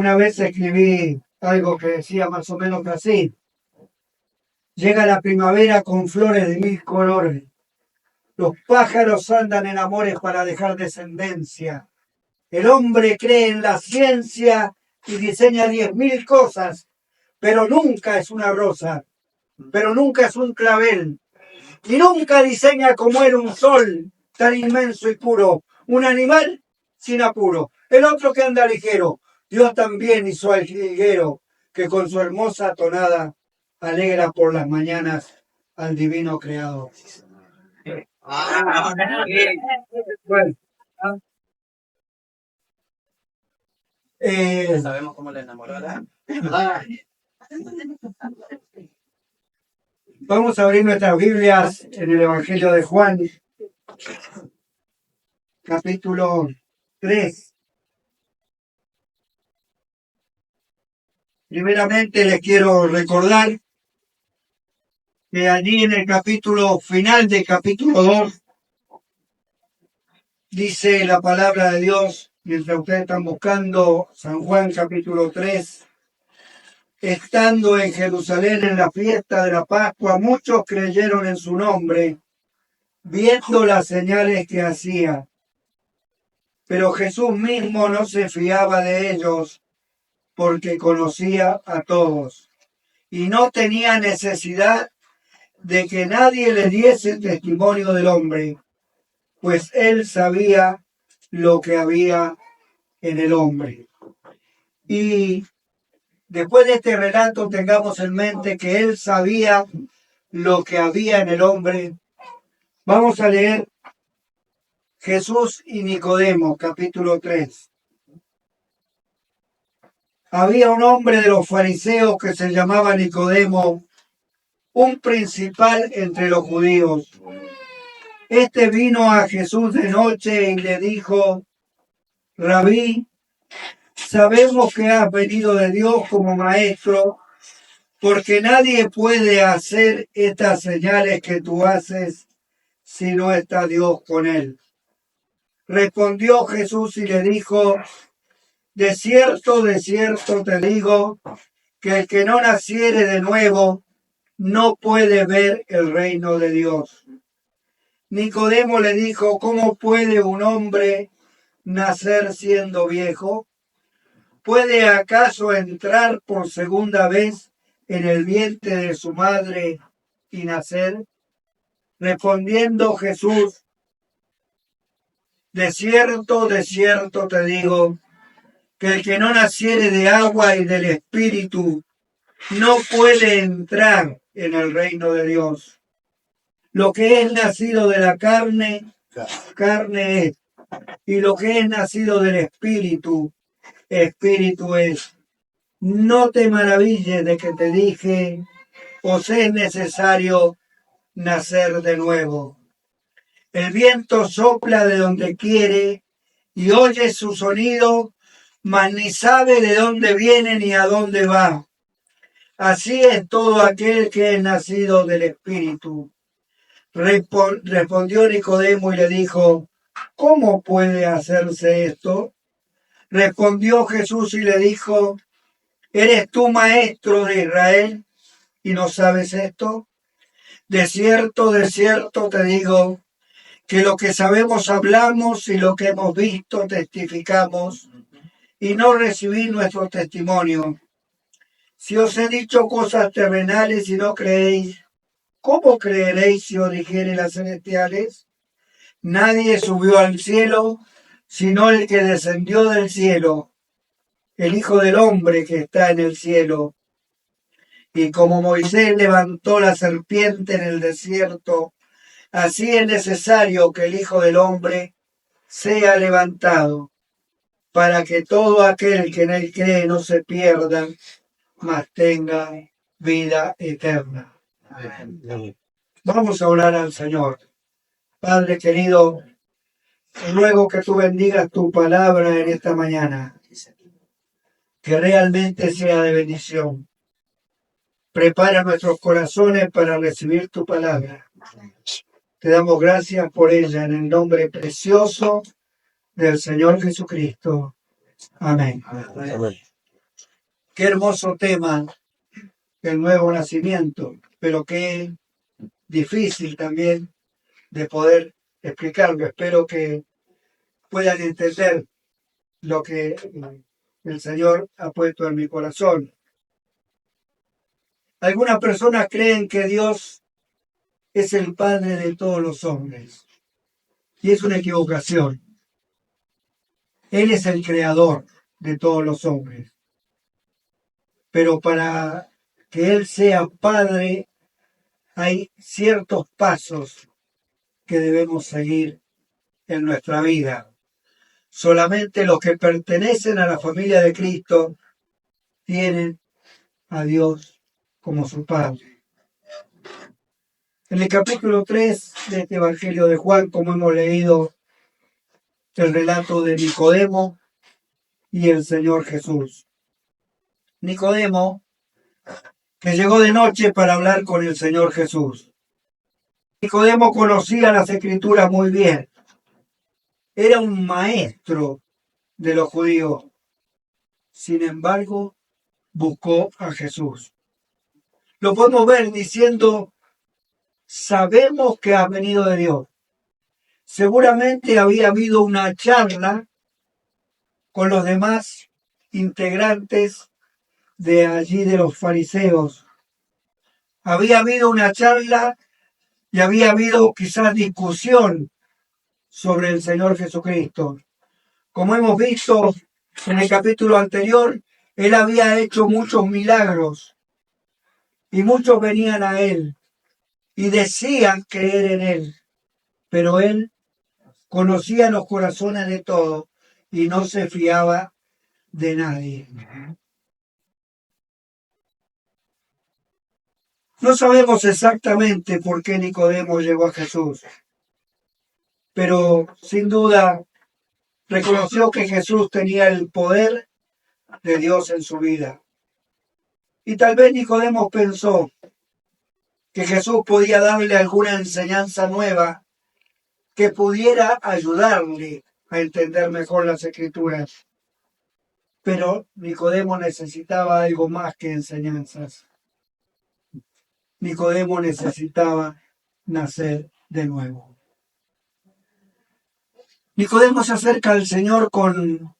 Una vez escribí algo que decía más o menos así: llega la primavera con flores de mil colores, los pájaros andan en amores para dejar descendencia, el hombre cree en la ciencia y diseña 10.000 cosas, pero nunca es una rosa, pero nunca es un clavel, y nunca diseña como él un sol tan inmenso y puro, un animal sin apuro, el otro que anda ligero. Dios también hizo al jilguero, que con su hermosa tonada alegra por las mañanas al divino creador. Bueno, ¿Sabemos cómo le enamoró a la? Vamos a abrir nuestras Biblias en el Evangelio de Juan, capítulo 3. Primeramente les quiero recordar que allí en el capítulo final del capítulo 2 dice la palabra de Dios, mientras ustedes están buscando San Juan capítulo 3, estando en Jerusalén en la fiesta de la Pascua, muchos creyeron en su nombre, viendo las señales que hacía. Pero Jesús mismo no se fiaba de ellos, porque conocía a todos, y no tenía necesidad de que nadie le diese testimonio del hombre, pues él sabía lo que había en el hombre. Y después de este relato tengamos en mente que él sabía lo que había en el hombre. Vamos a leer Jesús y Nicodemo, capítulo 3. Había un hombre de los fariseos que se llamaba Nicodemo, un principal entre los judíos. Este vino a Jesús de noche y le dijo: Rabí, sabemos que has venido de Dios como maestro, porque nadie puede hacer estas señales que tú haces si no está Dios con él. Respondió Jesús y le dijo: de cierto te digo, que el que no naciere de nuevo no puede ver el reino de Dios. Nicodemo le dijo: ¿cómo puede un hombre nacer siendo viejo? ¿Puede acaso entrar por segunda vez en el vientre de su madre y nacer? Respondiendo Jesús: de cierto te digo, que el que no naciere de agua y del Espíritu no puede entrar en el reino de Dios. Lo que es nacido de la carne, carne es, y lo que es nacido del Espíritu, Espíritu es. No te maravilles de que te dije: os es necesario nacer de nuevo. El viento sopla de donde quiere y oye su sonido, mas ni sabe de dónde viene ni a dónde va. Así es todo aquel que es nacido del Espíritu. Respondió Nicodemo y le dijo: ¿cómo puede hacerse esto? Respondió Jesús y le dijo: ¿eres tú maestro de Israel y no sabes esto? De cierto te digo, que lo que sabemos hablamos y lo que hemos visto testificamos, y no recibís nuestro testimonio. Si os he dicho cosas terrenales y no creéis, ¿cómo creeréis si os dijere las celestiales? Nadie subió al cielo, sino el que descendió del cielo, el Hijo del Hombre que está en el cielo. Y como Moisés levantó la serpiente en el desierto, así es necesario que el Hijo del Hombre sea levantado, para que todo aquel que en él cree no se pierda, mas tenga vida eterna. Vamos a orar al Señor. Padre querido, ruego que tú bendigas tu palabra en esta mañana, que realmente sea de bendición. Prepara nuestros corazones para recibir tu palabra. Te damos gracias por ella en el nombre precioso del Señor Jesucristo. Amén. Amén. Qué hermoso tema, el nuevo nacimiento, pero qué difícil también de poder explicarlo. Espero que puedan entender lo que el Señor ha puesto en mi corazón. Algunas personas creen que Dios es el Padre de todos los hombres, y es una equivocación. Él es el creador de todos los hombres, pero para que Él sea Padre hay ciertos pasos que debemos seguir en nuestra vida. Solamente los que pertenecen a la familia de Cristo tienen a Dios como su Padre. En el capítulo 3 de este Evangelio de Juan, como hemos leído el relato de Nicodemo y el Señor Jesús. Nicodemo, que llegó de noche para hablar con el Señor Jesús. Nicodemo conocía las Escrituras muy bien. Era un maestro de los judíos. Sin embargo, buscó a Jesús. Lo podemos ver diciendo, sabemos que has venido de Dios. Seguramente había habido una charla con los demás integrantes de allí de los fariseos. Había habido una charla y había habido quizás discusión sobre el Señor Jesucristo. Como hemos visto en el capítulo anterior, Él había hecho muchos milagros y muchos venían a Él y decían creer en Él, pero Él conocía los corazones de todos y no se fiaba de nadie. No sabemos exactamente por qué Nicodemo llegó a Jesús, pero sin duda reconoció que Jesús tenía el poder de Dios en su vida. Y tal vez Nicodemo pensó que Jesús podía darle alguna enseñanza nueva que pudiera ayudarle a entender mejor las Escrituras. Pero Nicodemo necesitaba algo más que enseñanzas. Nicodemo necesitaba nacer de nuevo. Nicodemo se acerca al Señor con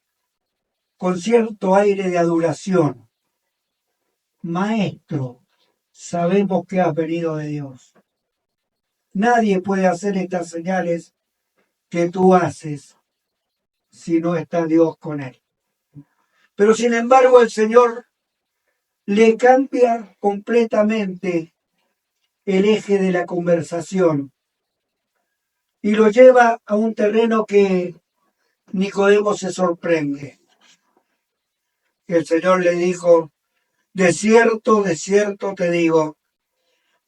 cierto aire de adoración. Maestro, sabemos que has venido de Dios. Nadie puede hacer estas señales que tú haces si no está Dios con él. Pero sin embargo el Señor le cambia completamente el eje de la conversación y lo lleva a un terreno que Nicodemo se sorprende. El Señor le dijo, de cierto te digo,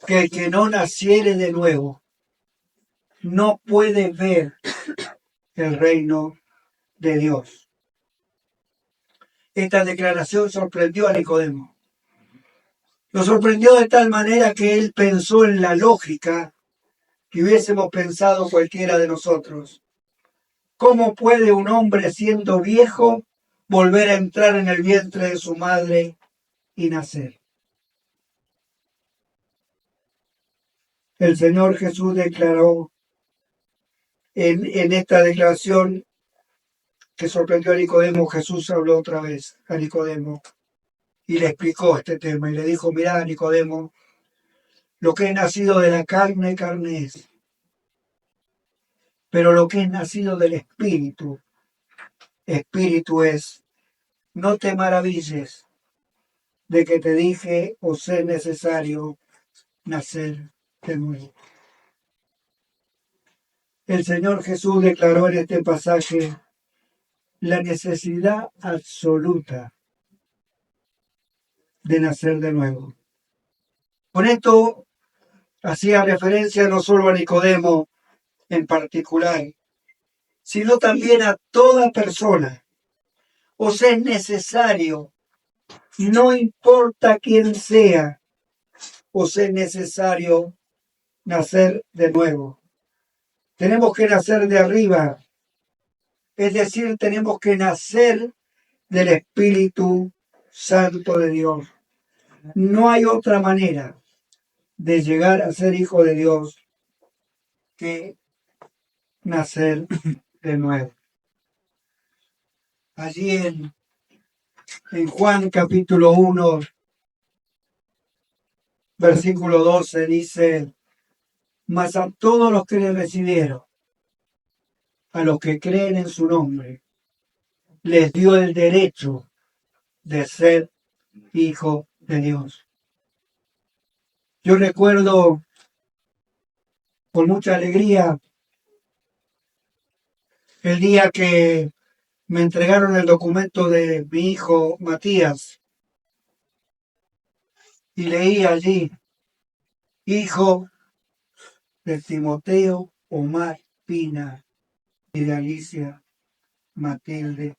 que el que no naciere de nuevo no puede ver el reino de Dios. Esta declaración sorprendió a Nicodemo. Lo sorprendió de tal manera que él pensó en la lógica que hubiésemos pensado cualquiera de nosotros. ¿Cómo puede un hombre siendo viejo volver a entrar en el vientre de su madre y nacer? El Señor Jesús declaró en esta declaración que sorprendió a Nicodemo. Jesús habló otra vez a Nicodemo y le explicó este tema y le dijo, mirá, Nicodemo, lo que es nacido de la carne, carne es, pero lo que es nacido del Espíritu, Espíritu es. No te maravilles de que te dije, os es necesario nacer de nuevo. El Señor Jesús declaró en este pasaje la necesidad absoluta de nacer de nuevo. Con esto hacía referencia no solo a Nicodemo en particular, sino también a toda persona. Os es necesario, no importa quién sea, os es necesario nacer de nuevo. Tenemos que nacer de arriba, es decir, tenemos que nacer del Espíritu Santo de Dios. No hay otra manera de llegar a ser hijo de Dios que nacer de nuevo. Allí en Juan capítulo 1, versículo 12 dice, mas a todos los que le recibieron, a los que creen en su nombre, les dio el derecho de ser hijo de Dios. Yo recuerdo con mucha alegría el día que me entregaron el documento de mi hijo Matías y leí allí, hijo de Timoteo Omar Pina y de Alicia Matilde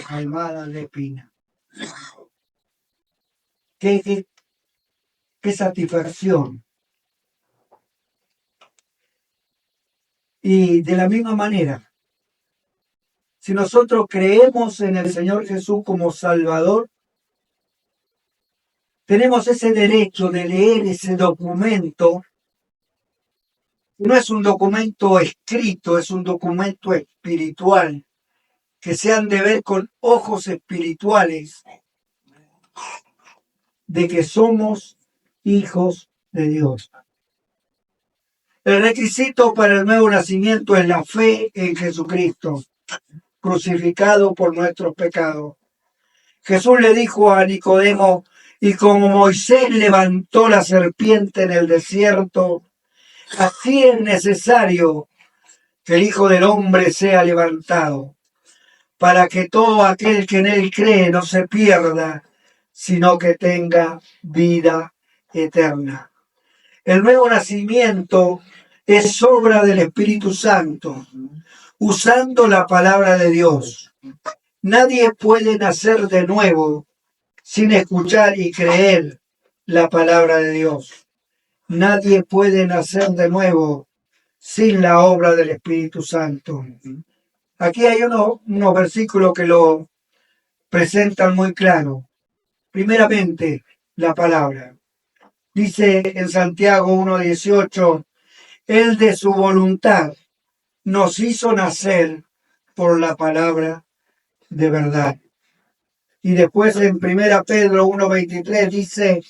Almada de Pina. Qué satisfacción. Y de la misma manera, si nosotros creemos en el Señor Jesús como Salvador, tenemos ese derecho de leer ese documento. No es un documento escrito, es un documento espiritual, que se han de ver con ojos espirituales, de que somos hijos de Dios. El requisito para el nuevo nacimiento es la fe en Jesucristo, crucificado por nuestros pecados. Jesús le dijo a Nicodemo, y como Moisés levantó la serpiente en el desierto, así es necesario que el Hijo del Hombre sea levantado, para que todo aquel que en él cree no se pierda, sino que tenga vida eterna. El nuevo nacimiento es obra del Espíritu Santo, usando la palabra de Dios. Nadie puede nacer de nuevo sin escuchar y creer la palabra de Dios. Nadie puede nacer de nuevo sin la obra del Espíritu Santo. Aquí hay unos versículos que lo presentan muy claro. Primeramente, la palabra. Dice en Santiago 1:18, Él de su voluntad nos hizo nacer por la palabra de verdad. Y después en 1 Pedro 1:23 dice,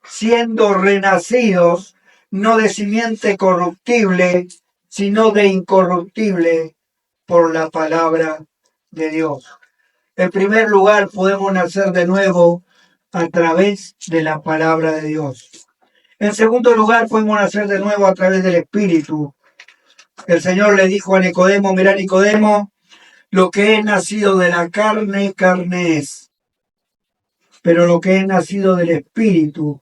siendo renacidos, no de simiente corruptible, sino de incorruptible, por la palabra de Dios. En primer lugar, podemos nacer de nuevo a través de la palabra de Dios. En segundo lugar, podemos nacer de nuevo a través del Espíritu. El Señor le dijo a Nicodemo, mira Nicodemo, lo que es nacido de la carne, carne es. Pero lo que es nacido del Espíritu,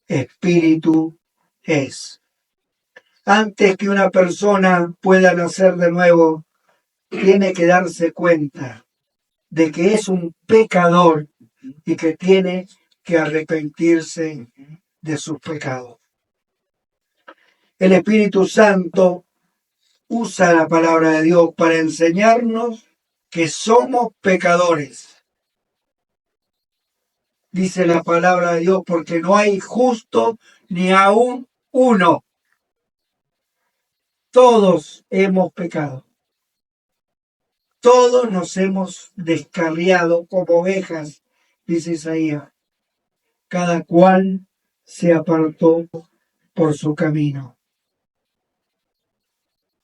Espíritu es. Antes que una persona pueda nacer de nuevo, tiene que darse cuenta de que es un pecador y que tiene que arrepentirse de sus pecados. El Espíritu Santo usa la palabra de Dios para enseñarnos que somos pecadores. Dice la palabra de Dios, porque no hay justo ni aún uno. Todos hemos pecado. Todos nos hemos descarriado como ovejas, dice Isaías. Cada cual se apartó por su camino.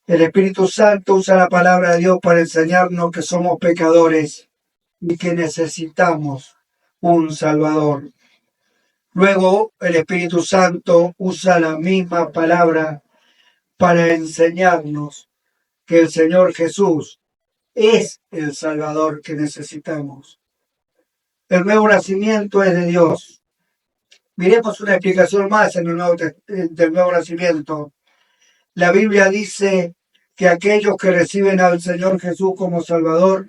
El Espíritu Santo usa la palabra de Dios para enseñarnos que somos pecadores y que necesitamos un Salvador. Luego, el Espíritu Santo usa la misma palabra para enseñarnos que el Señor Jesús es el Salvador que necesitamos. El nuevo nacimiento es de Dios. Miremos una explicación más del nuevo nacimiento. La Biblia dice que aquellos que reciben al Señor Jesús como Salvador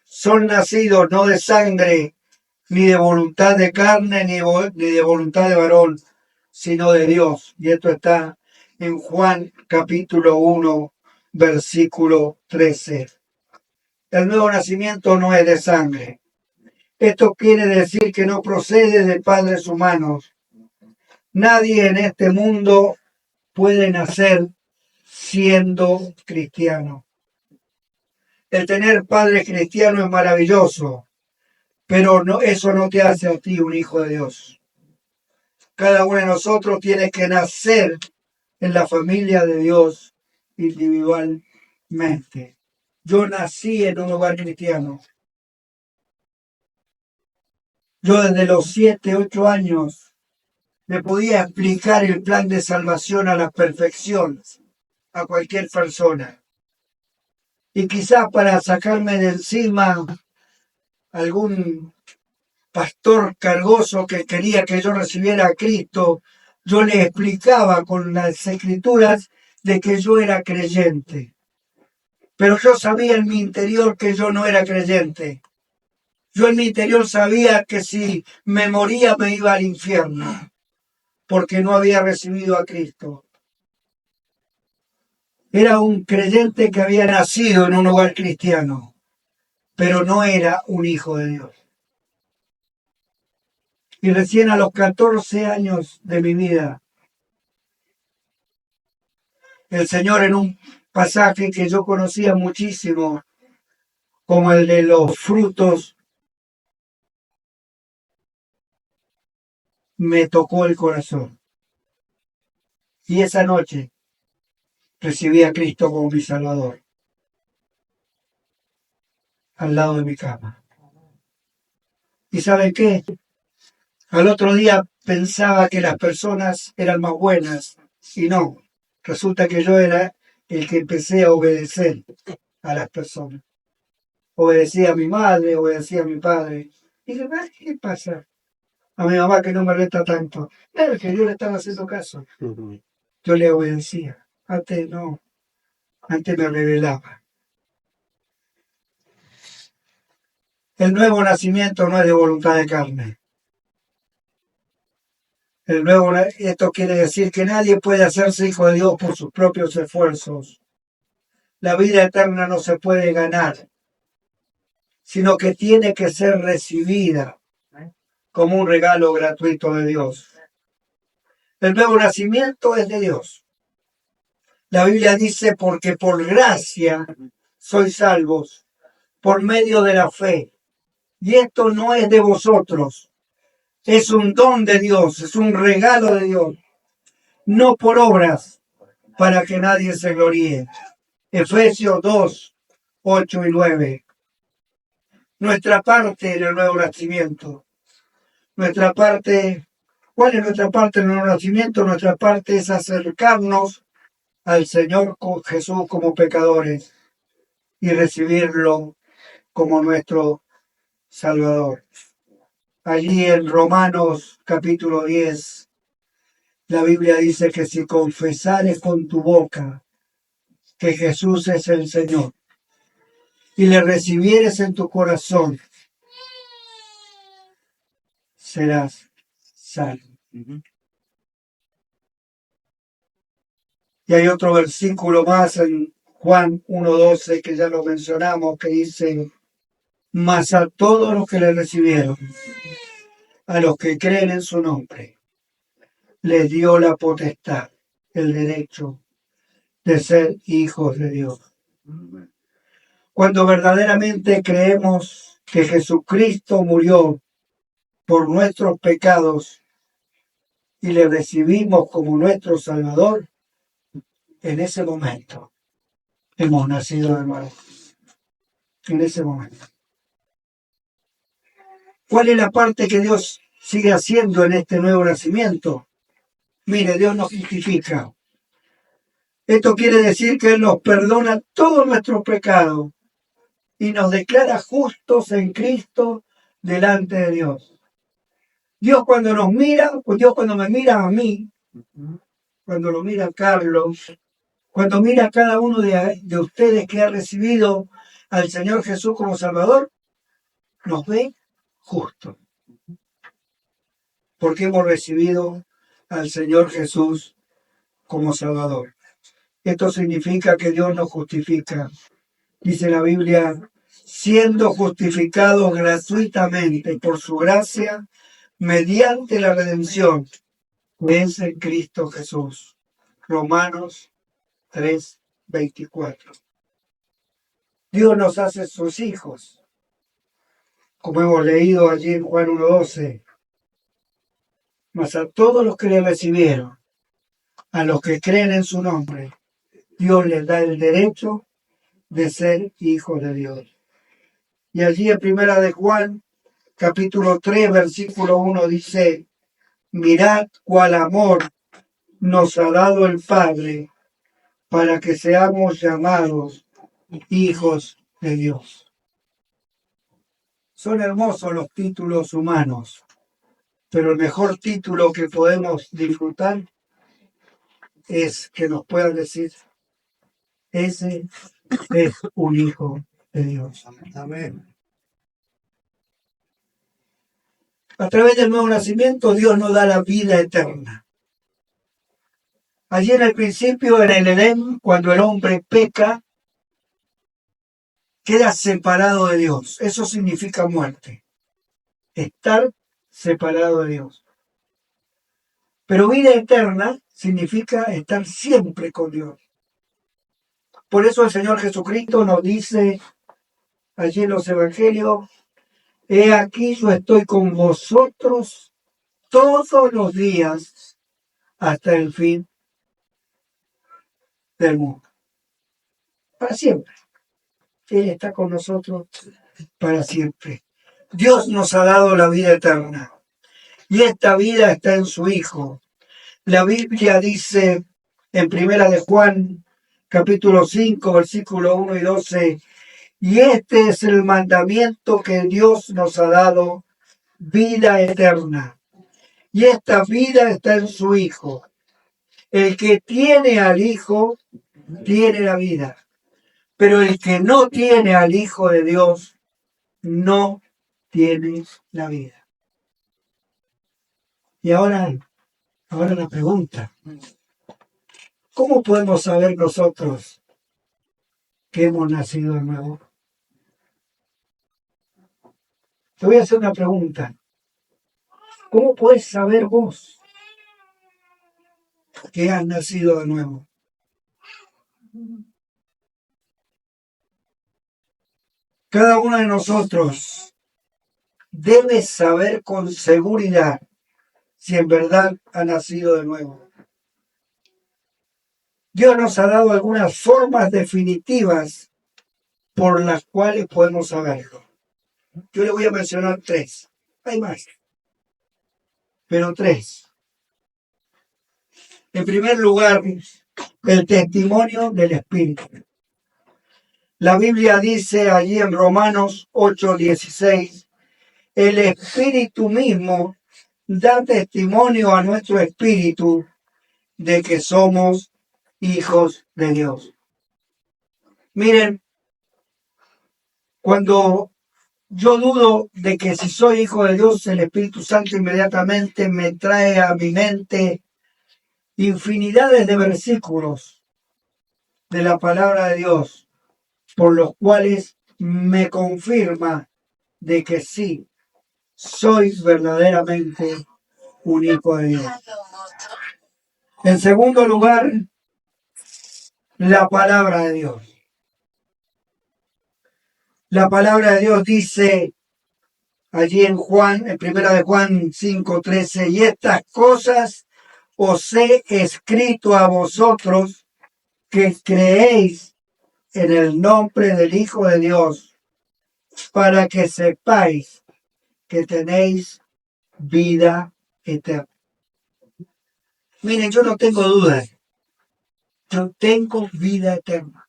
son nacidos no de sangre, ni de voluntad de carne, ni de voluntad de varón, sino de Dios. Y esto está en Juan capítulo 1, versículo 13. El nuevo nacimiento no es de sangre. Esto quiere decir que no procede de padres humanos. Nadie en este mundo puede nacer siendo cristiano. El tener padres cristianos es maravilloso, pero no, eso no te hace a ti un hijo de Dios. Cada uno de nosotros tiene que nacer en la familia de Dios individualmente. Yo nací en un hogar cristiano. Yo desde los 7, 8 años le podía explicar el plan de salvación a la perfección a cualquier persona. Y quizás para sacarme de encima algún pastor cargoso que quería que yo recibiera a Cristo, yo le explicaba con las escrituras de que yo era creyente. Pero yo sabía en mi interior que yo no era creyente. Yo en mi interior sabía que si me moría me iba al infierno, porque no había recibido a Cristo. Era un creyente que había nacido en un hogar cristiano, pero no era un hijo de Dios. Y recién a los 14 años de mi vida, el Señor en un pasaje que yo conocía muchísimo, como el de los frutos, me tocó el corazón. Y esa noche recibí a Cristo como mi Salvador, al lado de mi cama. ¿Y saben qué? Al otro día pensaba que las personas eran más buenas, y no. Resulta que yo era el que empecé a obedecer a las personas. Obedecía a mi madre, obedecía a mi padre. Y dije, ¿qué pasa? A mi mamá que no me reta tanto. Claro que yo le estaba haciendo caso. Yo le obedecía. Antes no. Antes me rebelaba. El nuevo nacimiento no es de voluntad de carne. Esto quiere decir que nadie puede hacerse hijo de Dios por sus propios esfuerzos. La vida eterna no se puede ganar, sino que tiene que ser recibida como un regalo gratuito de Dios. El nuevo nacimiento es de Dios. La Biblia dice, porque por gracia sois salvos, por medio de la fe. Y esto no es de vosotros, es un don de Dios, es un regalo de Dios, no por obras, para que nadie se gloríe. Efesios 2, 8 y 9. Nuestra parte en el nuevo nacimiento. Nuestra parte, ¿cuál es nuestra parte en el nuevo nacimiento? Nuestra parte es acercarnos al Señor Jesús como pecadores y recibirlo como nuestro Salvador. Allí en Romanos capítulo 10, la Biblia dice que si confesares con tu boca que Jesús es el Señor y le recibieres en tu corazón, serás salvo. Y hay otro versículo más en Juan 1:12 que ya lo mencionamos, que dice, mas a todos los que le recibieron, a los que creen en su nombre, les dio la potestad, el derecho de ser hijos de Dios. Cuando verdaderamente creemos que Jesucristo murió por nuestros pecados y le recibimos como nuestro Salvador, en ese momento hemos nacido de nuevo. En ese momento. ¿Cuál es la parte que Dios sigue haciendo en este nuevo nacimiento? Mire, Dios nos justifica. Esto quiere decir que Él nos perdona todos nuestros pecados y nos declara justos en Cristo delante de Dios. Dios cuando nos mira, Dios cuando me mira a mí, cuando lo mira a Carlos, cuando mira a cada uno de ustedes que ha recibido al Señor Jesús como Salvador, nos ve justos. Porque hemos recibido al Señor Jesús como Salvador. Esto significa que Dios nos justifica. Dice la Biblia, siendo justificados gratuitamente por su gracia, mediante la redención que es en Cristo Jesús. Romanos 3:24. Dios nos hace sus hijos, como hemos leído allí en Juan 1:12. Mas a todos los que le recibieron, a los que creen en su nombre, Dios les da el derecho de ser hijos de Dios. Y allí en Primera de Juan, capítulo 3, versículo 1 dice: mirad cuál amor nos ha dado el Padre para que seamos llamados hijos de Dios. Son hermosos los títulos humanos, pero el mejor título que podemos disfrutar es que nos puedan decir: ese es un hijo de Dios. Amén. A través del nuevo nacimiento, Dios nos da la vida eterna. Allí en el principio, en el Edén, cuando el hombre peca, queda separado de Dios. Eso significa muerte. Estar separado de Dios. Pero vida eterna significa estar siempre con Dios. Por eso el Señor Jesucristo nos dice allí en los evangelios: he aquí yo estoy con vosotros todos los días hasta el fin del mundo. Para siempre. Él está con nosotros para siempre. Dios nos ha dado la vida eterna. Y esta vida está en su Hijo. La Biblia dice en Primera de Juan, capítulo 5, versículo 1 y 12, y este es el mandamiento que Dios nos ha dado, vida eterna. Y esta vida está en su Hijo. El que tiene al Hijo, tiene la vida. Pero el que no tiene al Hijo de Dios, no tiene la vida. Y ahora la pregunta: ¿cómo podemos saber nosotros que hemos nacido de nuevo? Te voy a hacer una pregunta. ¿Cómo puedes saber vos que has nacido de nuevo? Cada uno de nosotros debe saber con seguridad si en verdad ha nacido de nuevo. Dios nos ha dado algunas formas definitivas por las cuales podemos saberlo. Yo le voy a mencionar 3. Hay más, pero 3. En primer lugar, el testimonio del Espíritu. La Biblia dice allí en Romanos 8:16, el Espíritu mismo da testimonio a nuestro espíritu de que somos hijos de Dios. Miren, cuando yo dudo de que si soy hijo de Dios, el Espíritu Santo inmediatamente me trae a mi mente infinidades de versículos de la palabra de Dios, por los cuales me confirma de que sí, soy verdaderamente un hijo de Dios. En segundo lugar, la palabra de Dios. La palabra de Dios dice allí en Juan, en Primera de Juan 5:13, y estas cosas os he escrito a vosotros que creéis en el nombre del Hijo de Dios, para que sepáis que tenéis vida eterna. Miren, yo no tengo dudas. Yo tengo vida eterna.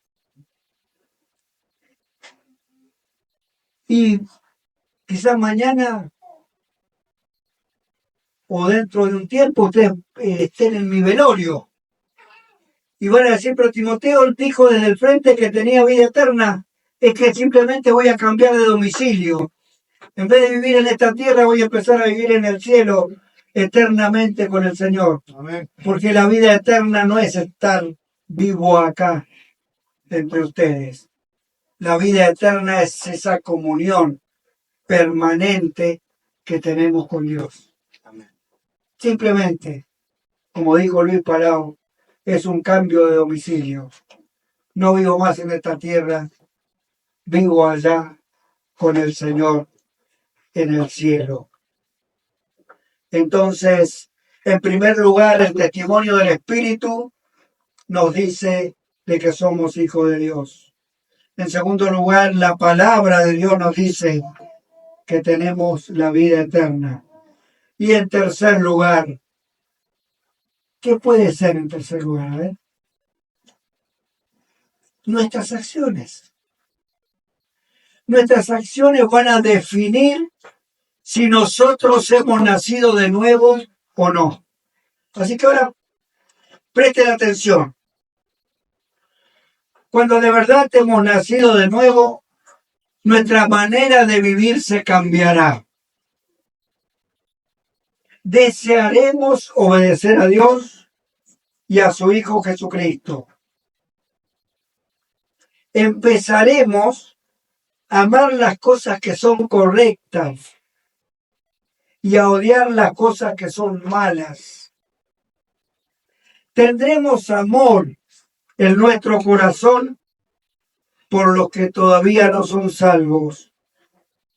Y quizás mañana o dentro de un tiempo ustedes estén en mi velorio y van a decir: pero Timoteo dijo desde el frente que tenía vida eterna. Es que simplemente voy a cambiar de domicilio. En vez de vivir en esta tierra, voy a empezar a vivir en el cielo eternamente con el Señor. Amén. Porque la vida eterna no es estar vivo acá entre ustedes. La vida eterna es esa comunión permanente que tenemos con Dios. Simplemente, como dijo Luis Palau, es un cambio de domicilio. No vivo más en esta tierra, vivo allá con el Señor en el cielo. Entonces, en primer lugar, el testimonio del Espíritu nos dice de que somos hijos de Dios. En segundo lugar, la palabra de Dios nos dice que tenemos la vida eterna. Y en tercer lugar, ¿qué puede ser en tercer lugar? A ver. Nuestras acciones. Nuestras acciones van a definir si nosotros hemos nacido de nuevo o no. Así que ahora presten atención. Cuando de verdad hemos nacido de nuevo, nuestra manera de vivir se cambiará. Desearemos obedecer a Dios y a su Hijo Jesucristo. Empezaremos a amar las cosas que son correctas y a odiar las cosas que son malas. Tendremos amor en nuestro corazón por los que todavía no son salvos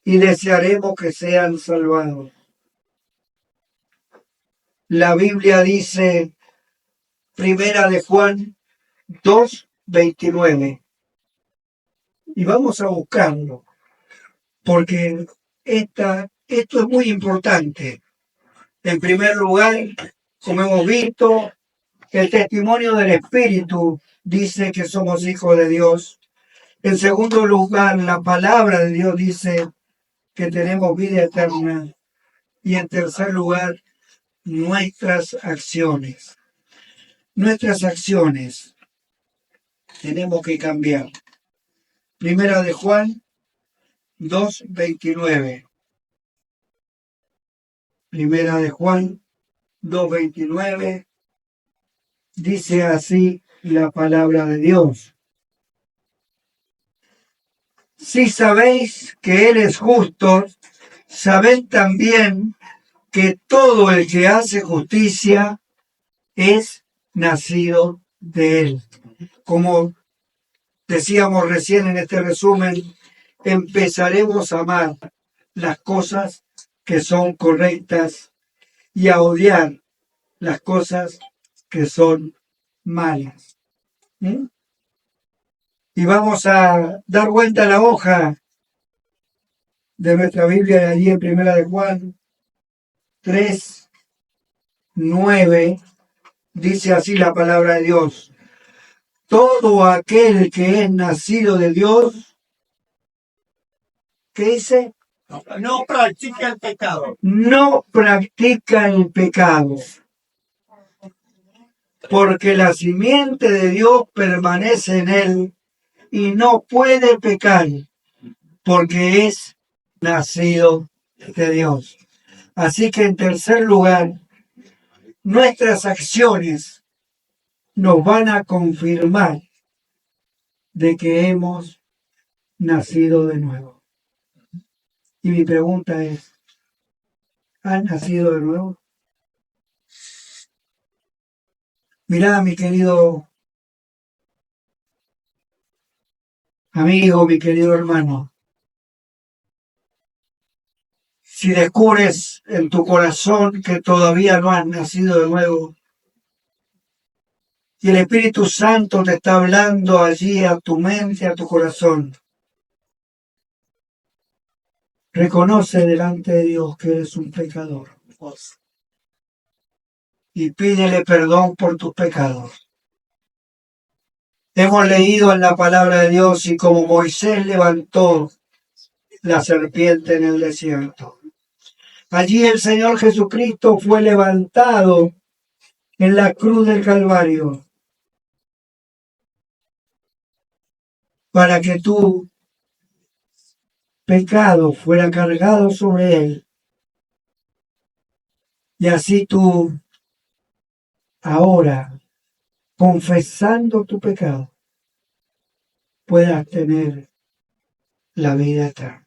y desearemos que sean salvados. La Biblia dice, Primera de Juan 2:29. Y vamos a buscarlo, porque esto es muy importante. En primer lugar, como hemos visto, el testimonio del Espíritu dice que somos hijos de Dios. En segundo lugar, la palabra de Dios dice que tenemos vida eterna. Y en tercer lugar, nuestras acciones. Nuestras acciones tenemos que cambiar. Primera de Juan 2:29. Primera de Juan 2:29. Dice así la palabra de Dios. Si sabéis que Él es justo, sabed también que todo el que hace justicia es nacido de Él. Como decíamos recién en este resumen, empezaremos a amar las cosas que son correctas y a odiar las cosas que son malas. ¿Mm? Y vamos a dar vuelta a la hoja de nuestra Biblia de allí en Primera de Juan 3:9. Dice así la palabra de Dios. Todo aquel que es nacido de Dios, ¿qué dice? No practica el pecado. No practica el pecado, porque la simiente de Dios permanece en él y no puede pecar, porque es nacido de Dios. Así que en tercer lugar, nuestras acciones nos van a confirmar de que hemos nacido de nuevo. Y mi pregunta es, ¿has nacido de nuevo? Mirá, mi querido amigo, mi querido hermano, si descubres en tu corazón que todavía no has nacido de nuevo y el Espíritu Santo te está hablando allí a tu mente, a tu corazón, reconoce delante de Dios que eres un pecador y pídele perdón por tus pecados. Hemos leído en la palabra de Dios y como Moisés levantó la serpiente en el desierto. Allí el Señor Jesucristo fue levantado en la cruz del Calvario para que tu pecado fuera cargado sobre él. Y así tú, ahora, confesando tu pecado, puedas tener la vida eterna.